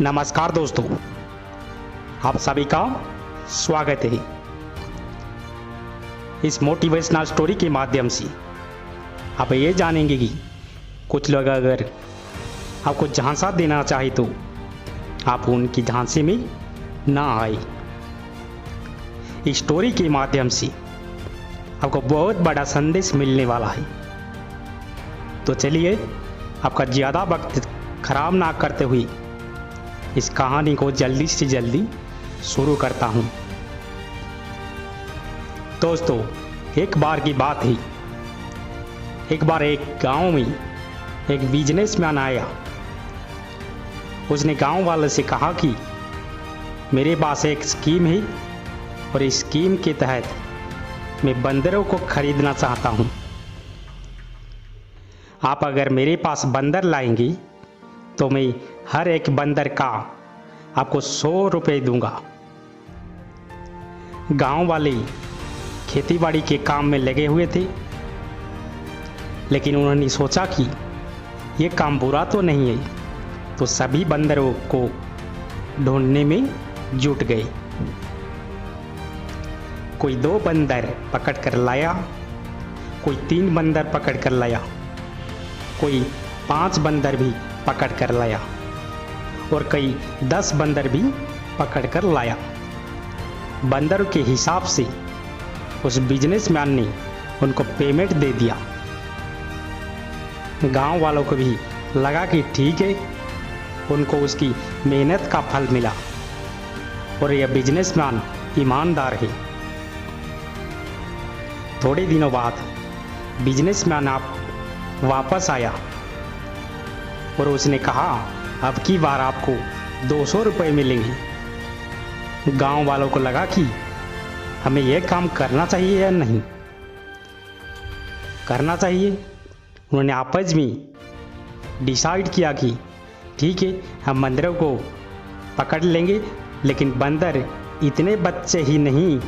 नमस्कार दोस्तों, आप सभी का स्वागत है। इस मोटिवेशनल स्टोरी के माध्यम से आप ये जानेंगे कि कुछ लोग अगर आपको झांसा देना चाहे तो आप उनकी झांसे में ना आए। इस स्टोरी के माध्यम से आपको बहुत बड़ा संदेश मिलने वाला है। तो चलिए, आपका ज़्यादा वक्त खराब ना करते हुए इस कहानी को जल्दी से जल्दी शुरू करता हूँ। दोस्तों, एक बार की बात है। एक बार एक गांव में एक बिजनेसमैन आया। उसने गांव वाले से कहा कि मेरे पास एक स्कीम है और इस स्कीम के तहत मैं बंदरों को खरीदना चाहता हूँ। आप अगर मेरे पास बंदर लाएंगे तो मैं हर एक बंदर का आपको 100 रुपये दूंगा। गांव वाले खेतीबाड़ी के काम में लगे हुए थे, लेकिन उन्होंने सोचा कि ये काम बुरा तो नहीं है, तो सभी बंदरों को ढूंढने में जुट गए। कोई 2 बंदर पकड़ कर लाया, कोई 3 बंदर पकड़ कर लाया, कोई 5 बंदर भी पकड़ कर लाया और कई 10 बंदर भी पकड़ कर लाया। बंदरों के हिसाब से उस बिजनेसमैन ने उनको पेमेंट दे दिया। गांव वालों को भी लगा कि ठीक है, उनको उसकी मेहनत का फल मिला और यह बिजनेसमैन ईमानदार है। थोड़े दिनों बाद बिजनेसमैन वापस आया और उसने कहा, अब की बार आपको 200 रुपये मिलेंगे। गांव वालों को लगा कि हमें यह काम करना चाहिए या नहीं करना चाहिए। उन्होंने आपस में डिसाइड किया कि ठीक है, हम बंदरों को पकड़ लेंगे, लेकिन बंदर इतने बच्चे ही नहीं,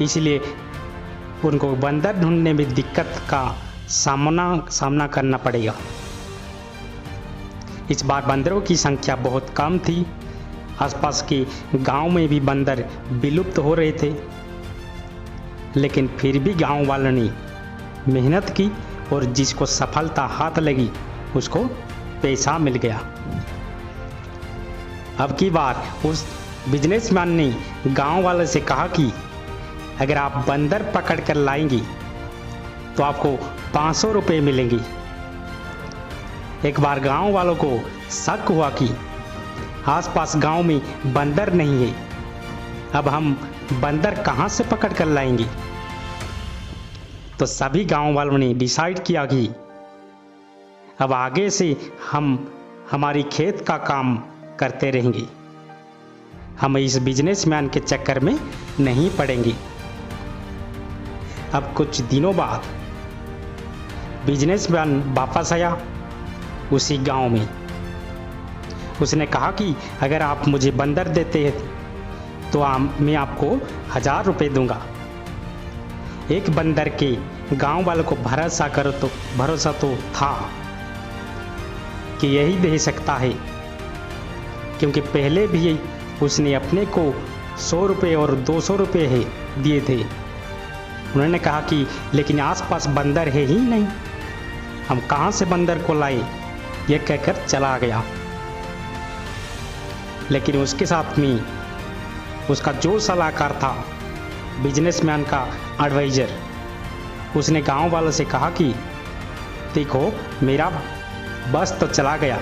इसलिए उनको बंदर ढूंढने में दिक्कत का सामना करना पड़ेगा। इस बार बंदरों की संख्या बहुत कम थी। आसपास के गांव में भी बंदर विलुप्त हो रहे थे, लेकिन फिर भी गांव वालों ने मेहनत की और जिसको सफलता हाथ लगी उसको पैसा मिल गया। अब की बार उस बिजनेसमैन ने गांव वाले से कहा कि अगर आप बंदर पकड़ कर लाएंगे तो आपको 500 रुपये मिलेंगे। एक बार गांव वालों को शक हुआ कि आसपास गांव में बंदर नहीं है, अब हम बंदर कहां से पकड़ कर लाएंगे। तो सभी गांव वालों ने डिसाइड किया कि अब आगे से हम हमारी खेत का काम करते रहेंगे, हम इस बिजनेसमैन के चक्कर में नहीं पड़ेंगे। अब कुछ दिनों बाद बिजनेसमैन वापस आया उसी गांव में। उसने कहा कि अगर आप मुझे बंदर देते हैं तो मैं आपको 1000 रुपये दूंगा। एक बंदर के गांव वालों को भरोसा तो था कि यही दे सकता है, क्योंकि पहले भी उसने अपने को 100 रुपये और 200 रुपये दिए थे। उन्होंने कहा कि लेकिन आसपास बंदर है ही नहीं, हम कहाँ से बंदर को लाए, यह कहकर चला गया। लेकिन उसके साथ में उसका जो सलाहकार था, बिजनेसमैन का एडवाइजर, उसने गांव वालों से कहा कि देखो, मेरा बस तो चला गया,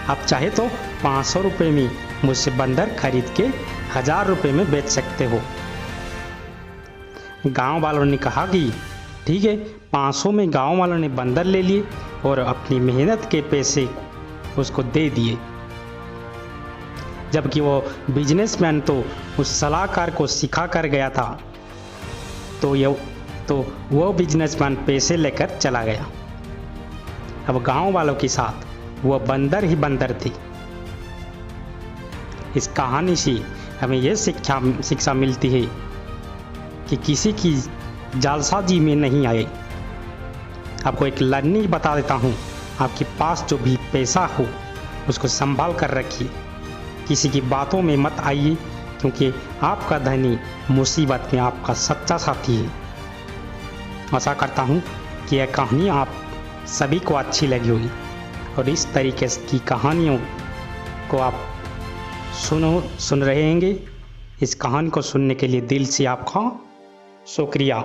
आप चाहे तो 500 रुपये में मुझसे बंदर खरीद के 1000 रुपये में बेच सकते हो। गांव वालों ने कहा कि ठीक है। 500 में गांव वालों ने बंदर ले लिए और अपनी मेहनत के पैसे उसको दे दिए, जबकि वो बिजनेसमैन तो उस सलाहकार को सिखा कर गया था। तो वो बिजनेसमैन पैसे लेकर चला गया। अब गांव वालों के साथ वो बंदर ही बंदर थे। इस कहानी से हमें यह शिक्षा मिलती है कि किसी की जालसाजी में नहीं आए। आपको एक लर्निंग बता देता हूँ, आपके पास जो भी पैसा हो उसको संभाल कर रखिए। किसी की बातों में मत आइए, क्योंकि आपका धनी मुसीबत में आपका सच्चा साथी है। आशा करता हूँ कि यह कहानी आप सभी को अच्छी लगी होगी और इस तरीके की कहानियों को आप सुन रहे होंगे। इस कहानी को सुनने के लिए दिल से आपका शुक्रिया।